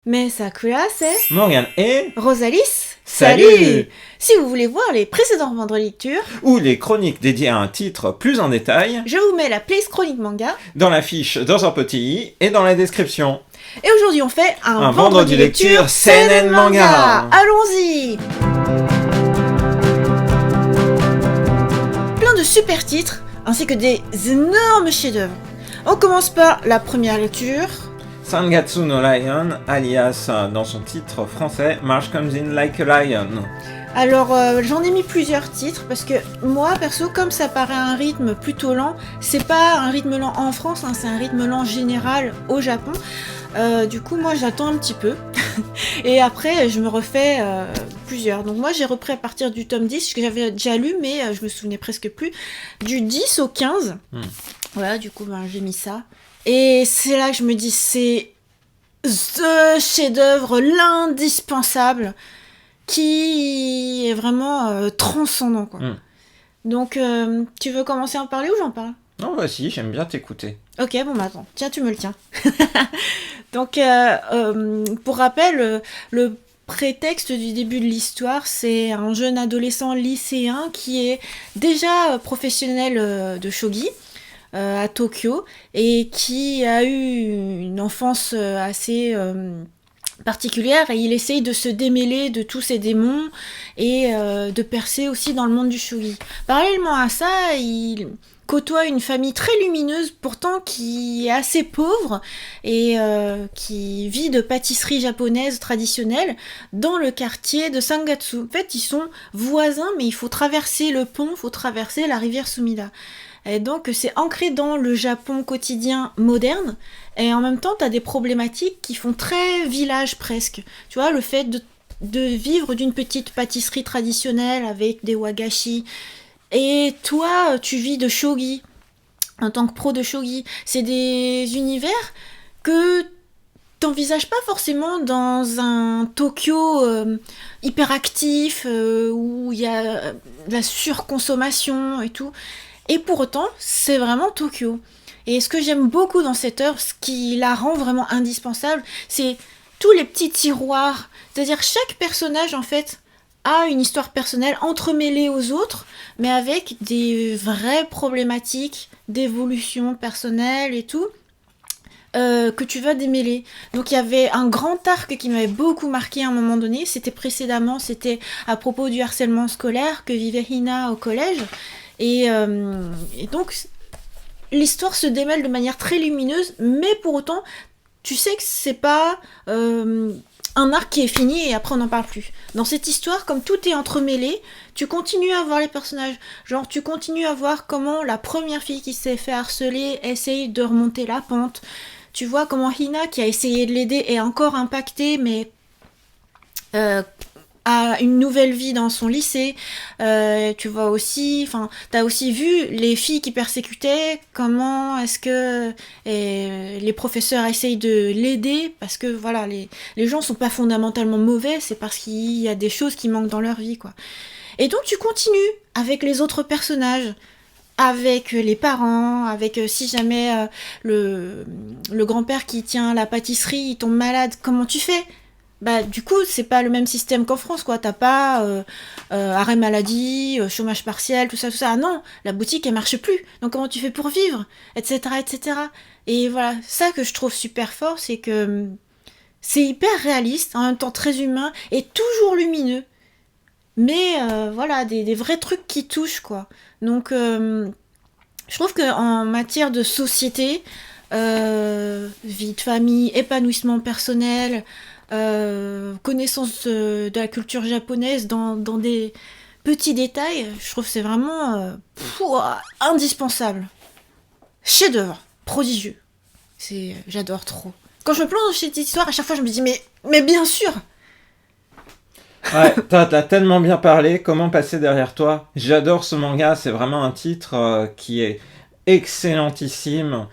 Mais Sakura, c'est Morgane et... Rosalis. Salut. Si vous voulez voir les précédents romans de lecture, ou les chroniques dédiées à un titre plus en détail, je vous mets la playlist chronique manga. dans la fiche dans un petit i et dans la description. Et aujourd'hui, on fait un vendredi lecture seinen manga. Allons-y. Plein de super titres, ainsi que des énormes chefs-d'œuvre. On commence par la première lecture. Sangatsu no Lion, alias dans son titre français, March Comes In Like a Lion. Alors j'en ai mis plusieurs titres parce que moi perso, comme ça paraît un rythme plutôt lent, c'est pas un rythme lent en France, c'est un rythme lent général au Japon. Du coup moi j'attends un petit peu et après je me refais plusieurs. Donc moi j'ai repris à partir du tome 10 que j'avais déjà lu mais je me souvenais presque plus, du 10 au 15. Voilà, du coup j'ai mis ça. Et c'est là que je me dis c'est the chef-d'œuvre, l'indispensable, qui est vraiment transcendant, quoi. Donc, tu veux commencer à en parler ou j'en parle ? Non, bah si, j'aime bien t'écouter. Ok, bon, bah attends, tiens, tu me le tiens. Donc, pour rappel, le prétexte du début de l'histoire, c'est un jeune adolescent lycéen qui est déjà professionnel de shogi à Tokyo et qui a eu une enfance assez particulière et il essaye de se démêler de tous ces démons et de percer aussi dans le monde du shogi. Parallèlement à ça, il côtoie une famille très lumineuse pourtant qui est assez pauvre et qui vit de pâtisseries japonaises traditionnelles dans le quartier de Sangatsu. En fait, ils sont voisins mais il faut traverser le pont, il faut traverser la rivière Sumida. Et donc c'est ancré dans le Japon quotidien moderne et en même temps t'as des problématiques qui font très village presque. Tu vois, le fait de vivre d'une petite pâtisserie traditionnelle avec des wagashi et toi tu vis de shogi en tant que pro de shogi. C'est des univers que t'envisages pas forcément dans un Tokyo hyperactif où il y a de la surconsommation et tout. Et pour autant, c'est vraiment Tokyo. Et ce que j'aime beaucoup dans cette œuvre, ce qui la rend vraiment indispensable, c'est tous les petits tiroirs. C'est-à-dire chaque personnage, en fait, a une histoire personnelle entremêlée aux autres, mais avec des vraies problématiques d'évolution personnelle et tout, que tu vas démêler. Donc il y avait un grand arc qui m'avait beaucoup marqué à un moment donné. C'était à propos du harcèlement scolaire que vivait Hina au collège. Et donc, l'histoire se démêle de manière très lumineuse, mais pour autant, tu sais que c'est pas un arc qui est fini et après on n'en parle plus. Dans cette histoire, comme tout est entremêlé, tu continues à voir les personnages. Genre, tu continues à voir comment la première fille qui s'est fait harceler essaye de remonter la pente. Tu vois comment Hina, qui a essayé de l'aider, est encore impactée, mais a une nouvelle vie dans son lycée. Tu vois aussi, t'as aussi vu les filles qui persécutaient, comment est-ce que les professeurs essayent de l'aider, parce que voilà, les gens sont pas fondamentalement mauvais, c'est parce qu'il y a des choses qui manquent dans leur vie, quoi. Et donc tu continues avec les autres personnages, avec les parents, avec si jamais le grand-père qui tient la pâtisserie, il tombe malade, comment tu fais ? Bah du coup c'est pas le même système qu'en France, quoi. T'as pas arrêt maladie, chômage partiel, tout ça. Ah non, la boutique elle marche plus, donc comment tu fais pour vivre, etc. Et voilà, ça que je trouve super fort, c'est que c'est hyper réaliste, en même temps très humain et toujours lumineux, mais voilà, des vrais trucs qui touchent, quoi. Donc je trouve qu'en matière de société, vie de famille, épanouissement personnel, connaissance de la culture japonaise dans des petits détails, je trouve que c'est vraiment indispensable. Chef-d'œuvre, prodigieux. J'adore trop. Quand je me plonge dans cette histoire, à chaque fois je me dis mais bien sûr. Ouais, t'as tellement bien parlé, comment passer derrière toi. J'adore ce manga, c'est vraiment un titre qui est excellentissime.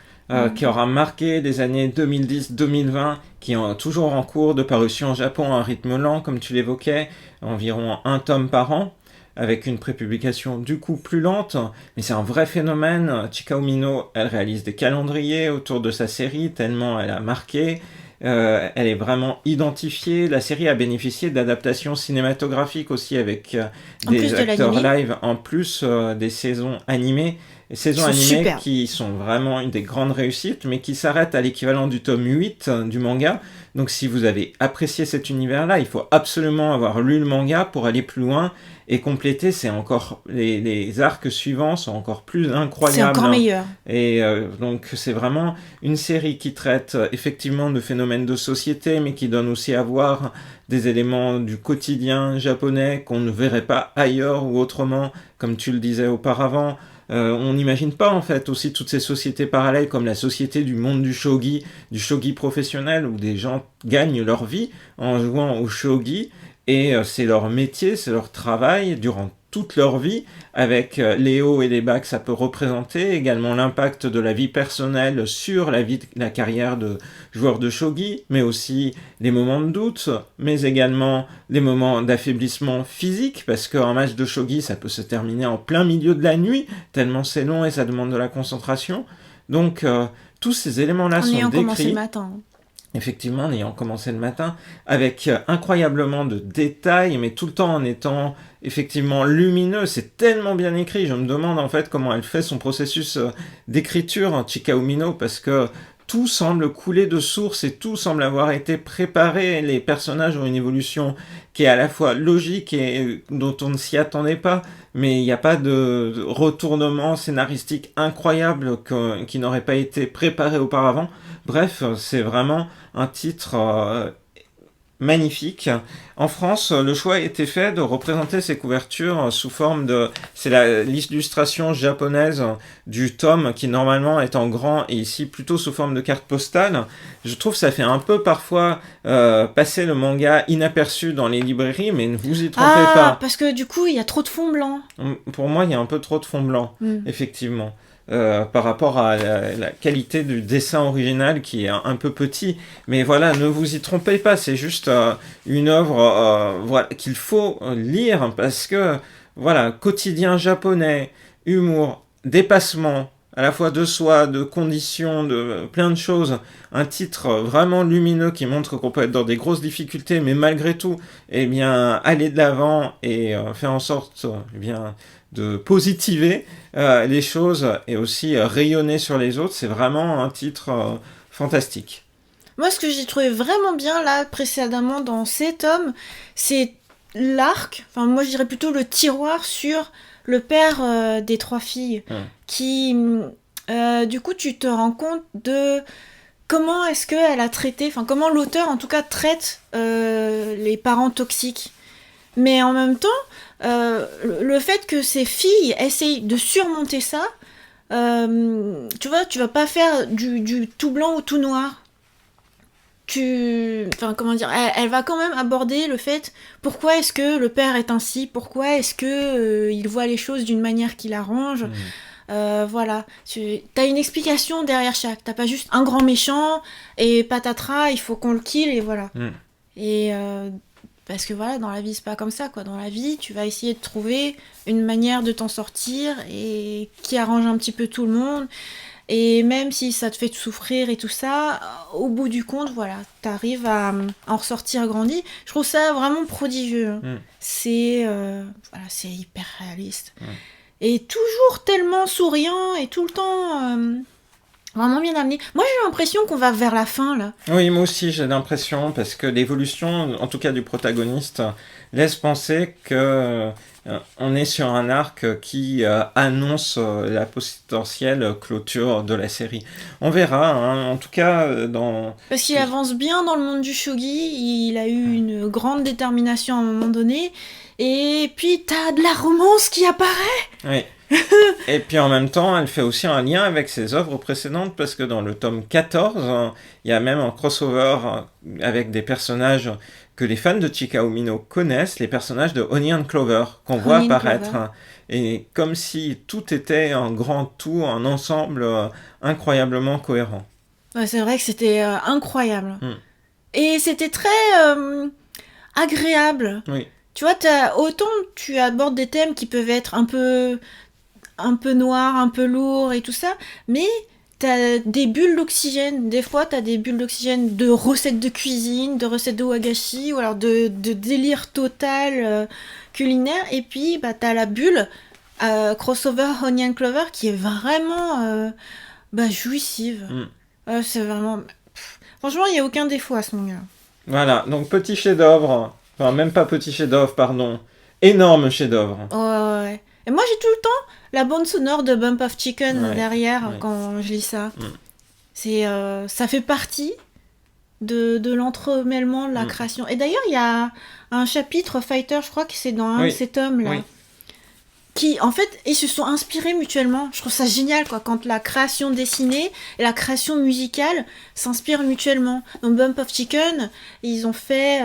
Qui aura marqué des années 2010-2020, qui est toujours en cours de parution au Japon à un rythme lent, comme tu l'évoquais, environ un tome par an, avec une prépublication du coup plus lente, mais c'est un vrai phénomène. Chika Umino, elle réalise des calendriers autour de sa série, tellement elle a marqué. elle est vraiment identifiée. La série a bénéficié d'adaptations cinématographiques aussi avec des acteurs live en plus des saisons animées. Saisons animées super. qui sont vraiment une des grandes réussites, mais qui s'arrêtent à l'équivalent du tome 8 du manga. Donc si vous avez apprécié cet univers-là, il faut absolument avoir lu le manga pour aller plus loin et compléter. C'est encore les arcs suivants sont encore plus incroyables. C'est encore meilleur. Et donc c'est vraiment une série qui traite effectivement de phénomènes de société, mais qui donne aussi à voir des éléments du quotidien japonais qu'on ne verrait pas ailleurs ou autrement, comme tu le disais auparavant. On n'imagine pas en fait aussi toutes ces sociétés parallèles comme la société du monde du shogi professionnel, où des gens gagnent leur vie en jouant au shogi, et c'est leur métier, c'est leur travail durant toute leur vie, avec les hauts et les bas que ça peut représenter, également l'impact de la vie personnelle sur la carrière de joueur de shogi, mais aussi les moments de doute, mais également les moments d'affaiblissement physique, parce qu'un match de shogi, ça peut se terminer en plein milieu de la nuit, tellement c'est long et ça demande de la concentration. Donc tous ces éléments-là sont décrits. Commencé le matin. Effectivement, en ayant commencé le matin, avec incroyablement de détails, mais tout le temps en étant effectivement lumineux. C'est tellement bien écrit. Je me demande en fait comment elle fait son processus d'écriture, Chika Umino, parce que tout semble couler de source et tout semble avoir été préparé. Les personnages ont une évolution qui est à la fois logique et dont on ne s'y attendait pas, mais il n'y a pas de retournement scénaristique incroyable qui n'aurait pas été préparé auparavant. Bref, c'est vraiment un titre magnifique. En France, le choix a été fait de représenter ces couvertures sous forme de... C'est l'illustration japonaise du tome qui normalement est en grand et ici plutôt sous forme de carte postale. Je trouve que ça fait un peu parfois passer le manga inaperçu dans les librairies, mais ne vous y trompez pas. Parce que du coup, il y a trop de fond blanc. Pour moi, il y a un peu trop de fond blanc, effectivement. Par rapport à la qualité du dessin original qui est un peu petit, mais voilà, ne vous y trompez pas, c'est juste une œuvre voilà, qu'il faut lire parce que voilà, quotidien japonais, humour, dépassement à la fois de soi, de conditions, de plein de choses, un titre vraiment lumineux qui montre qu'on peut être dans des grosses difficultés, mais malgré tout, eh bien, aller de l'avant et faire en sorte, eh bien, de positiver les choses et aussi rayonner sur les autres. C'est vraiment un titre fantastique. Moi, ce que j'ai trouvé vraiment bien là précédemment dans cet homme, c'est l'arc, enfin moi je dirais plutôt le tiroir sur le père des trois filles, qui du coup tu te rends compte de comment est-ce qu'elle a traité, enfin comment l'auteur en tout cas traite les parents toxiques. Mais en même temps, le fait que ces filles essayent de surmonter ça, tu vois, tu vas pas faire du tout blanc ou tout noir. Enfin, comment dire, elle va quand même aborder le fait pourquoi est-ce que le père est ainsi, pourquoi est-ce que il voit les choses d'une manière qui l'arrange. Voilà, t'as une explication derrière chaque. T'as pas juste un grand méchant et patatras, il faut qu'on le kill et voilà. Et parce que voilà, dans la vie, c'est pas comme ça, quoi. Dans la vie, tu vas essayer de trouver une manière de t'en sortir et qui arrange un petit peu tout le monde. Et même si ça te fait souffrir et tout ça, au bout du compte, voilà, t'arrives à en ressortir grandi. Je trouve ça vraiment prodigieux. C'est voilà, c'est hyper réaliste. Et toujours tellement souriant et tout le temps... vraiment bien amené. Moi, j'ai l'impression qu'on va vers la fin, là. Oui, moi aussi, j'ai l'impression, parce que l'évolution, en tout cas du protagoniste, laisse penser que on est sur un arc qui annonce la potentielle clôture de la série. On verra, hein, en tout cas, dans... Parce qu'il avance bien dans le monde du shogi, il a eu une grande détermination à un moment donné, et puis t'as de la romance qui apparaît. Oui. Et puis en même temps, elle fait aussi un lien avec ses œuvres précédentes, parce que dans le tome 14, il y a même un crossover avec des personnages que les fans de Chika Umino connaissent, les personnages de Honey and Clover, qu'on voit apparaître. Et comme si tout était un grand tout, un ensemble incroyablement cohérent. Ouais, c'est vrai que c'était incroyable. Et c'était très agréable. Oui. Tu vois, autant tu abordes des thèmes qui peuvent être un peu noirs, un peu lourds et tout ça, mais t'as des bulles d'oxygène. Des fois, t'as des bulles d'oxygène de recettes de cuisine, de recettes de wagashi, ou alors de délire total culinaire. Et puis, bah, t'as la bulle crossover Onion Clover qui est vraiment jouissive. C'est vraiment... Franchement, il n'y a aucun défaut à ce manga. Voilà, donc petit chef-d'œuvre. Enfin, même pas petit chef-d'œuvre, pardon. Énorme chef-d'œuvre. Ouais. Et moi, j'ai tout le temps la bande sonore de Bump of Chicken derrière quand je lis ça. Ça fait partie de l'entremêlement de la création. Et d'ailleurs, il y a un chapitre Fighter, je crois que c'est dans un de ces tomes-là. Qui, en fait, ils se sont inspirés mutuellement. Je trouve ça génial, quoi, quand la création dessinée et la création musicale s'inspirent mutuellement. Dans Bump of Chicken, ils ont fait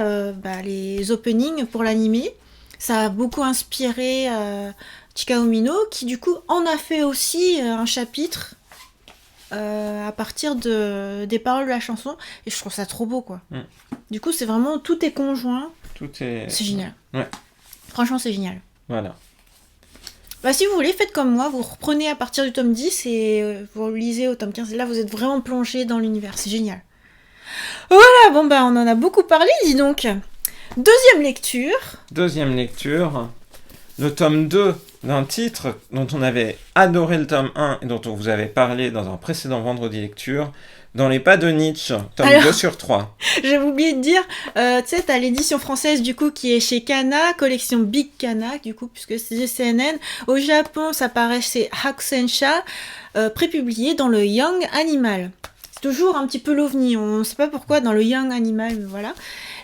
les openings pour l'animé. Ça a beaucoup inspiré Chika Umino, qui du coup en a fait aussi un chapitre à partir des paroles de la chanson. Et je trouve ça trop beau, quoi. Du coup, c'est vraiment, tout est conjoint. C'est génial. Ouais. Franchement, c'est génial. Voilà. Bah, si vous voulez, faites comme moi, vous reprenez à partir du tome 10 et vous lisez au tome 15. Et là, vous êtes vraiment plongé dans l'univers. C'est génial. Voilà, bon, bah, on en a beaucoup parlé, dis donc. Deuxième lecture. Le tome 2 d'un titre dont on avait adoré le tome 1 et dont on vous avait parlé dans un précédent vendredi lecture. Dans les pas de Nietzsche, tome 2 sur 3. J'avais oublié de dire, tu sais, t'as l'édition française, du coup, qui est chez Kana, collection Big Kana, du coup, puisque c'est CNN. Au Japon, ça paraît chez Hakusensha, prépublié dans le Young Animal. C'est toujours un petit peu l'ovni, on ne sait pas pourquoi, dans le Young Animal, mais voilà.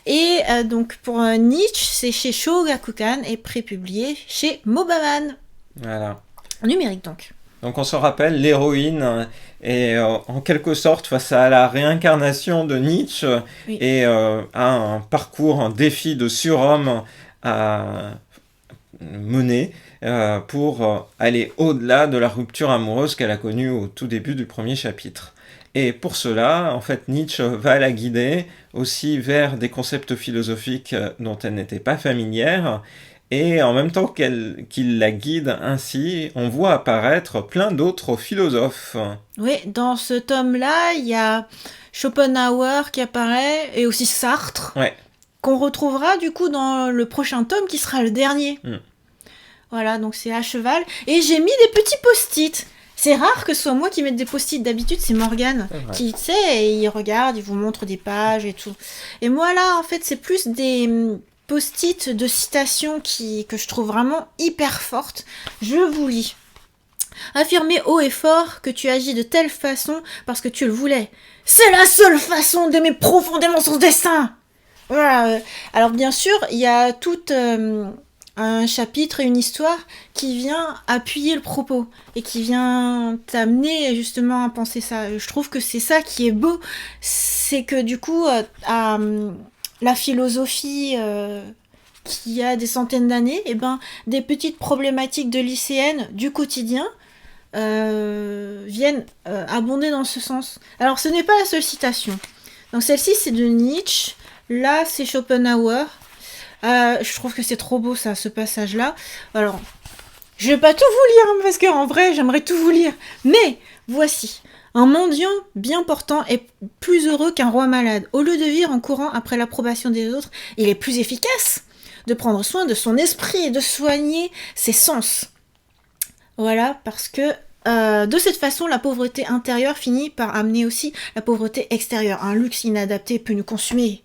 Et donc, pour Nietzsche, c'est chez Shogakukan et prépublié chez Mobaman. Voilà. En numérique, donc. Donc on se rappelle, l'héroïne est en quelque sorte face à la réincarnation de Nietzsche et a un parcours, un défi de surhomme à mener pour aller au-delà de la rupture amoureuse qu'elle a connue au tout début du premier chapitre. Et pour cela, en fait, Nietzsche va la guider aussi vers des concepts philosophiques dont elle n'était pas familière. Et en même temps qu'il la guide ainsi, on voit apparaître plein d'autres philosophes. Oui, dans ce tome-là, il y a Schopenhauer qui apparaît, et aussi Sartre, qu'on retrouvera du coup dans le prochain tome qui sera le dernier. Voilà, donc c'est à cheval. Et j'ai mis des petits post-it. C'est rare que ce soit moi qui mette des post-it. D'habitude, c'est Morgane qui, tu sais, il regarde, il vous montre des pages et tout. Et moi, là, en fait, c'est plus des post-it de citations que je trouve vraiment hyper fortes. Je vous lis. Affirmer haut et fort que tu agis de telle façon parce que tu le voulais. C'est la seule façon d'aimer profondément son destin. Voilà. Alors bien sûr, il y a tout un chapitre et une histoire qui vient appuyer le propos et qui vient t'amener justement à penser ça. Je trouve que c'est ça qui est beau. C'est que du coup, la philosophie qui a des centaines d'années, et des petites problématiques de lycéennes du quotidien viennent abonder dans ce sens. Alors ce n'est pas la seule citation. Donc celle-ci c'est de Nietzsche, là c'est Schopenhauer. Je trouve que c'est trop beau ça, ce passage-là. Alors, je vais pas tout vous lire, hein, parce qu'en vrai j'aimerais tout vous lire. Mais voici. Un mendiant bien portant est plus heureux qu'un roi malade. Au lieu de vivre en courant après l'approbation des autres, il est plus efficace de prendre soin de son esprit et de soigner ses sens. Voilà, parce que de cette façon, la pauvreté intérieure finit par amener aussi la pauvreté extérieure. Un luxe inadapté peut nous consumer.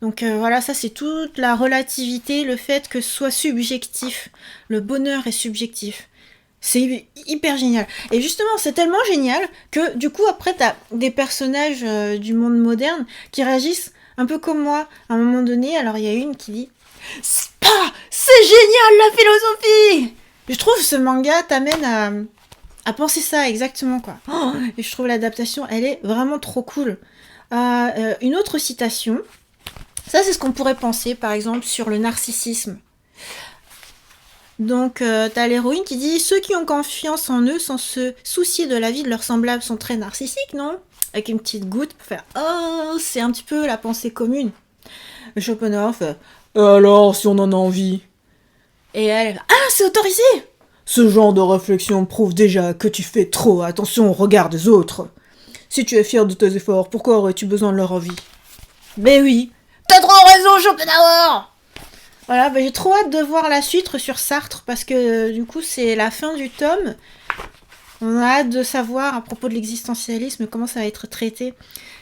Donc voilà, ça c'est toute la relativité, le fait que ce soit subjectif. Le bonheur est subjectif. C'est hyper génial. Et justement, c'est tellement génial que du coup, après, t'as des personnages du monde moderne qui réagissent un peu comme moi. À un moment donné, alors il y a une qui dit « C'est génial la philosophie !» Je trouve ce manga t'amène à penser ça exactement, quoi. Et je trouve l'adaptation, elle est vraiment trop cool. Une autre citation, ça c'est ce qu'on pourrait penser, par exemple, sur le narcissisme. Donc, t'as l'héroïne qui dit « Ceux qui ont confiance en eux sans se soucier de la vie de leurs semblables sont très narcissiques, non ?» Avec une petite goutte pour faire « Oh, c'est un petit peu la pensée commune. » Schopenhauer fait « Alors, si on en a envie ?» Et elle « Ah, c'est autorisé ! Ce genre de réflexion prouve déjà que tu fais trop attention au regard des autres. Si tu es fier de tes efforts, pourquoi aurais-tu besoin de leur avis? Mais oui, t'as trop raison, Schopenhauer. Voilà, j'ai trop hâte de voir la suite sur Sartre, parce que du coup, c'est la fin du tome. On a hâte de savoir, à propos de l'existentialisme, comment ça va être traité.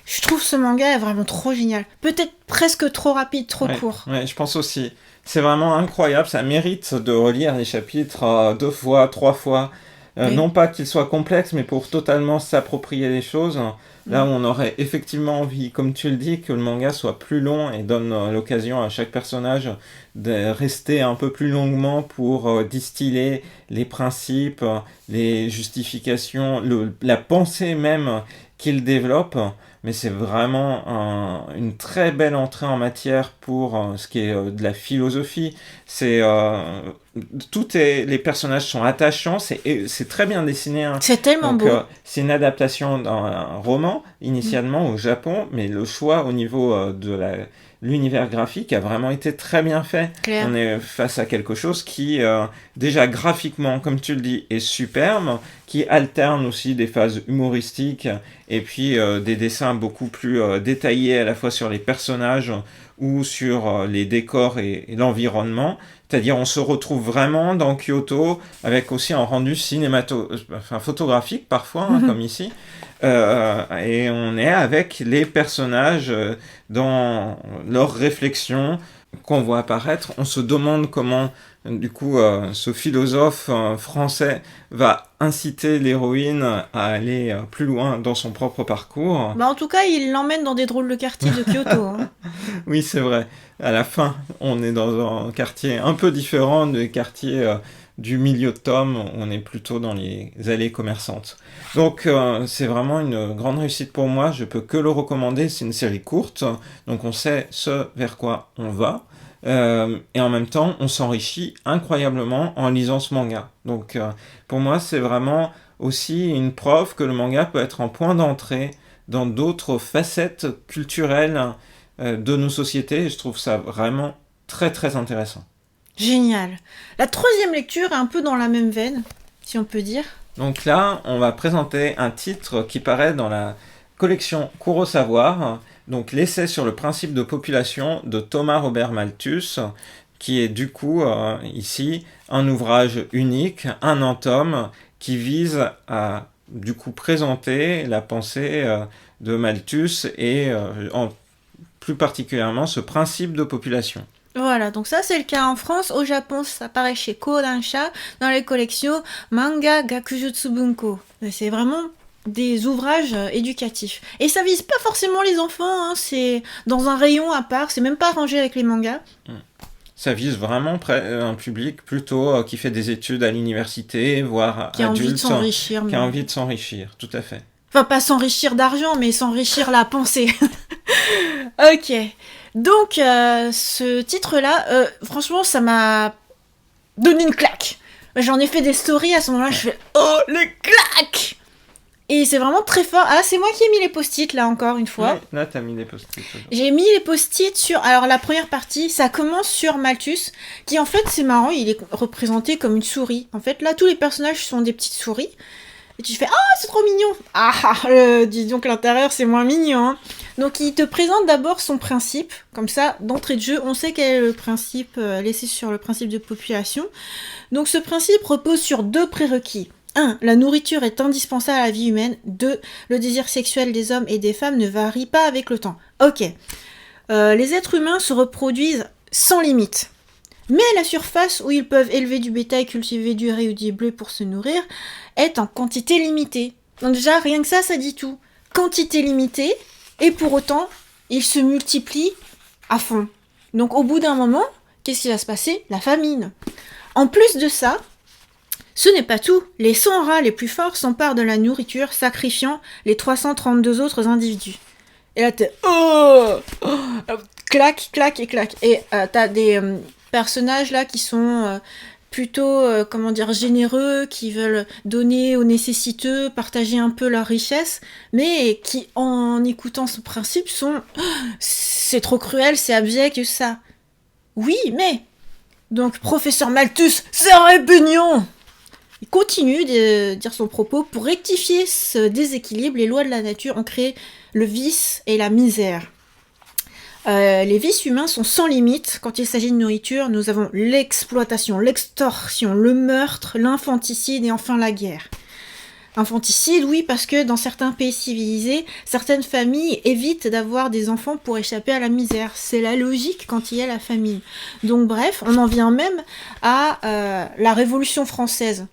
Je trouve ce manga vraiment trop génial. Peut-être presque trop rapide, trop court. Ouais, je pense aussi. C'est vraiment incroyable, ça mérite de relire les chapitres 2 fois, 3 fois. Oui. Non pas qu'ils soient complexes, mais pour totalement s'approprier les choses. Là où on aurait effectivement envie, comme tu le dis, que le manga soit plus long et donne l'occasion à chaque personnage de rester un peu plus longuement pour distiller les principes, les justifications, la pensée même qu'il développe. Mais c'est vraiment une très belle entrée en matière pour ce qui est de la philosophie. Les personnages sont attachants, c'est très bien dessiné. Hein. C'est tellement beau. C'est une adaptation d'un roman initialement au Japon, mais le choix au niveau de l'univers graphique a vraiment été très bien fait. Claire. On est face à quelque chose qui, déjà graphiquement, comme tu le dis, est superbe, qui alterne aussi des phases humoristiques et puis des dessins beaucoup plus détaillés à la fois sur les personnages ou sur les décors et l'environnement. C'est-à-dire on se retrouve vraiment dans Kyoto avec aussi un rendu photographique parfois, comme ici. Et on est avec les personnages dans leurs réflexions qu'on voit apparaître. On se demande comment, du coup, ce philosophe français va inciter l'héroïne à aller plus loin dans son propre parcours. En tout cas, il l'emmène dans des drôles de quartiers de Kyoto. Hein. Oui, c'est vrai. À la fin, on est dans un quartier un peu différent des quartiers du milieu de tome. On est plutôt dans les allées commerçantes. Donc, c'est vraiment une grande réussite pour moi. Je peux que le recommander. C'est une série courte. Donc, on sait ce vers quoi on va. Et en même temps, on s'enrichit incroyablement en lisant ce manga. Donc, pour moi, c'est vraiment aussi une preuve que le manga peut être un point d'entrée dans d'autres facettes culturelles de nos sociétés. Et je trouve ça vraiment très, très intéressant. Génial. La troisième lecture est un peu dans la même veine, si on peut dire. Donc là, on va présenter un titre qui paraît dans la collection Cours au savoir, donc l'essai sur le principe de population de Thomas Robert Malthus, qui est du coup ici un ouvrage unique, un entome qui vise à du coup présenter la pensée de Malthus et plus particulièrement ce principe de population. Voilà, donc ça c'est le cas en France. Au Japon, ça apparaît chez Kodansha dans les collections Manga Gakujutsu Bunko. C'est vraiment des ouvrages éducatifs. Et ça vise pas forcément les enfants, hein, c'est dans un rayon à part, c'est même pas rangé avec les mangas. Ça vise vraiment un public plutôt qui fait des études à l'université, voire qui a adulte, envie de s'enrichir, qui a envie de s'enrichir, tout à fait. Enfin, pas s'enrichir d'argent, mais s'enrichir la pensée. Ok. Donc, ce titre-là, franchement, ça m'a donné une claque. J'en ai fait des stories à ce moment-là, je fais « Oh, les claques !» Et c'est vraiment très fort. Ah, c'est moi qui ai mis les post-it, là, encore une fois. Oui, là, t'as mis les post-it. J'ai mis les post-it sur... Alors, la première partie, ça commence sur Malthus, qui, en fait, c'est marrant, il est représenté comme une souris. En fait, là, tous les personnages sont des petites souris. Et tu fais « Ah, c'est trop mignon !» dis donc, l'intérieur, c'est moins mignon. Hein. Donc, il te présente d'abord son principe. Comme ça, d'entrée de jeu, on sait quel est le principe laissé sur le principe de population. Donc, ce principe repose sur 2 prérequis. 1. La nourriture est indispensable à la vie humaine. 2. Le désir sexuel des hommes et des femmes ne varie pas avec le temps. Ok. Les êtres humains se reproduisent sans limite. Mais la surface où ils peuvent élever du bétail, cultiver du riz ou du blé pour se nourrir est en quantité limitée. Donc déjà, rien que ça dit tout. Quantité limitée, et pour autant, ils se multiplient à fond. Donc au bout d'un moment, qu'est-ce qui va se passer? La famine. En plus de ça, ce n'est pas tout. Les 100 rats les plus forts s'emparent de la nourriture, sacrifiant les 332 autres individus. Et là, t'es... Clac, clac et clac. Et t'as des... personnages là qui sont plutôt généreux, qui veulent donner aux nécessiteux, partager un peu leur richesse, mais qui en écoutant ce principe sont c'est trop cruel, c'est abject, ça. Oui, mais donc professeur Malthus, c'est répugnant. Il continue de dire son propos. Pour rectifier ce déséquilibre, les lois de la nature ont créé le vice et la misère. Les vices humains sont sans limite. Quand il s'agit de nourriture, nous avons l'exploitation, l'extorsion, le meurtre, l'infanticide et enfin la guerre. Infanticide, oui, parce que dans certains pays civilisés, certaines familles évitent d'avoir des enfants pour échapper à la misère. C'est la logique quand il y a la famine. Donc bref, on en vient même à la Révolution française.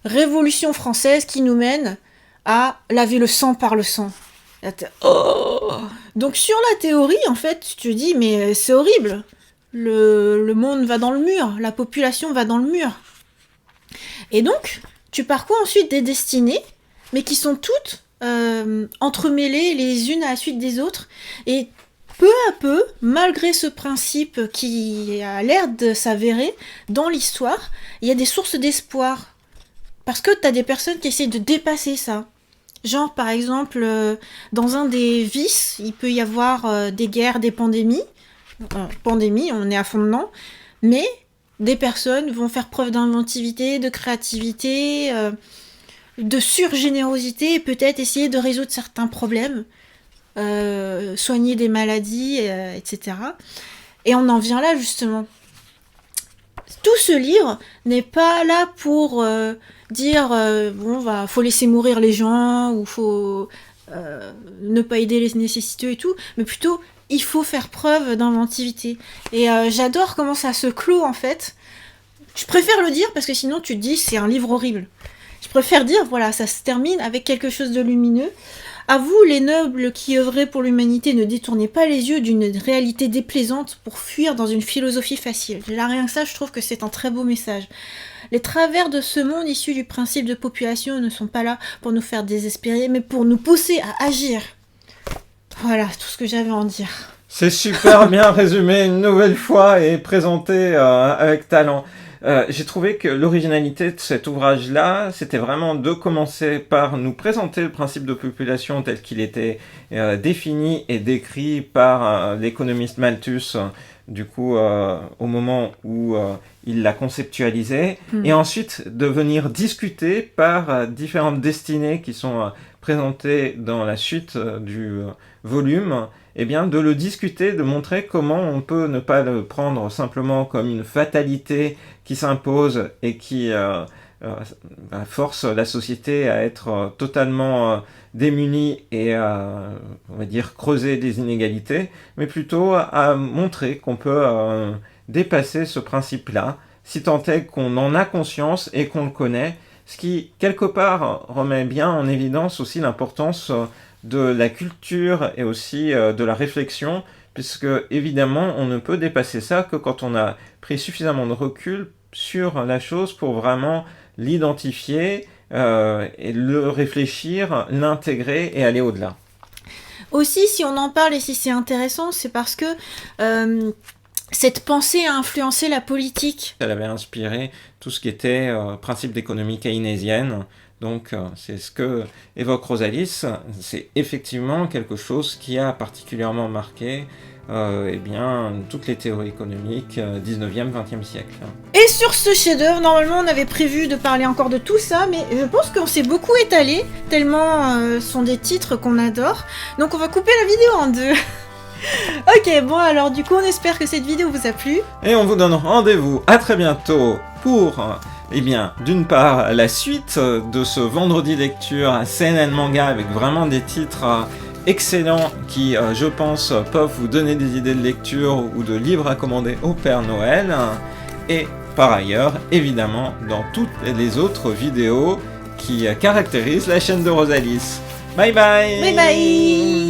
Révolution française qui nous mène à laver le sang par le sang. Oh. Donc sur la théorie, en fait, tu te dis, mais c'est horrible. Le monde va dans le mur, la population va dans le mur. Et donc, tu parcours ensuite des destinées, mais qui sont toutes entremêlées les unes à la suite des autres. Et peu à peu, malgré ce principe qui a l'air de s'avérer dans l'histoire, il y a des sources d'espoir. Parce que tu as des personnes qui essaient de dépasser ça. Genre, par exemple, dans un des vices, il peut y avoir des guerres, des pandémies. Pandémie, on est à fond dedans. Mais des personnes vont faire preuve d'inventivité, de créativité, de surgénérosité, et peut-être essayer de résoudre certains problèmes, soigner des maladies, etc. Et on en vient là, justement. Tout ce livre n'est pas là pour dire faut laisser mourir les gens ou faut ne pas aider les nécessiteux et tout, mais plutôt il faut faire preuve d'inventivité. Et j'adore comment ça se clôt en fait. Je préfère le dire parce que sinon tu te dis c'est un livre horrible. Je préfère dire voilà, ça se termine avec quelque chose de lumineux. À vous, les nobles qui œuvraient pour l'humanité, ne détournez pas les yeux d'une réalité déplaisante pour fuir dans une philosophie facile. Là, rien que ça, je trouve que c'est un très beau message. Les travers de ce monde issu du principe de population ne sont pas là pour nous faire désespérer, mais pour nous pousser à agir. Voilà, tout ce que j'avais à en dire. C'est super bien résumé une nouvelle fois et présenté avec talent. J'ai trouvé que l'originalité de cet ouvrage-là, c'était vraiment de commencer par nous présenter le principe de population tel qu'il était défini et décrit par l'économiste Malthus, du coup, au moment où il l'a conceptualisé, et ensuite de venir discuter par différentes destinées qui sont présentées dans la suite du volume, eh bien, de le discuter, de montrer comment on peut ne pas le prendre simplement comme une fatalité qui s'impose et qui force la société à être totalement démunie et à, on va dire, creuser des inégalités, mais plutôt à montrer qu'on peut dépasser ce principe-là, si tant est qu'on en a conscience et qu'on le connaît, ce qui, quelque part, remet bien en évidence aussi l'importance de la culture et aussi de la réflexion, puisque évidemment on ne peut dépasser ça que quand on a pris suffisamment de recul sur la chose pour vraiment l'identifier et le réfléchir, l'intégrer et aller au-delà. Aussi, si on en parle et si c'est intéressant, c'est parce que cette pensée a influencé la politique. Elle avait inspiré tout ce qui était principe d'économie keynésienne. Donc, c'est ce que évoque Rosalis. C'est effectivement quelque chose qui a particulièrement marqué toutes les théories économiques 19e, 20e siècle. Et sur ce chef-d'œuvre, normalement, on avait prévu de parler encore de tout ça, mais je pense qu'on s'est beaucoup étalé, tellement ce sont des titres qu'on adore. Donc, on va couper la vidéo en deux. Ok, bon, alors du coup, on espère que cette vidéo vous a plu. Et on vous donne rendez-vous à très bientôt pour... d'une part, la suite de ce vendredi lecture à CNN Manga avec vraiment des titres excellents qui, je pense, peuvent vous donner des idées de lecture ou de livres à commander au Père Noël. Et par ailleurs, évidemment, dans toutes les autres vidéos qui caractérisent la chaîne de Rosalis. Bye bye! Bye bye!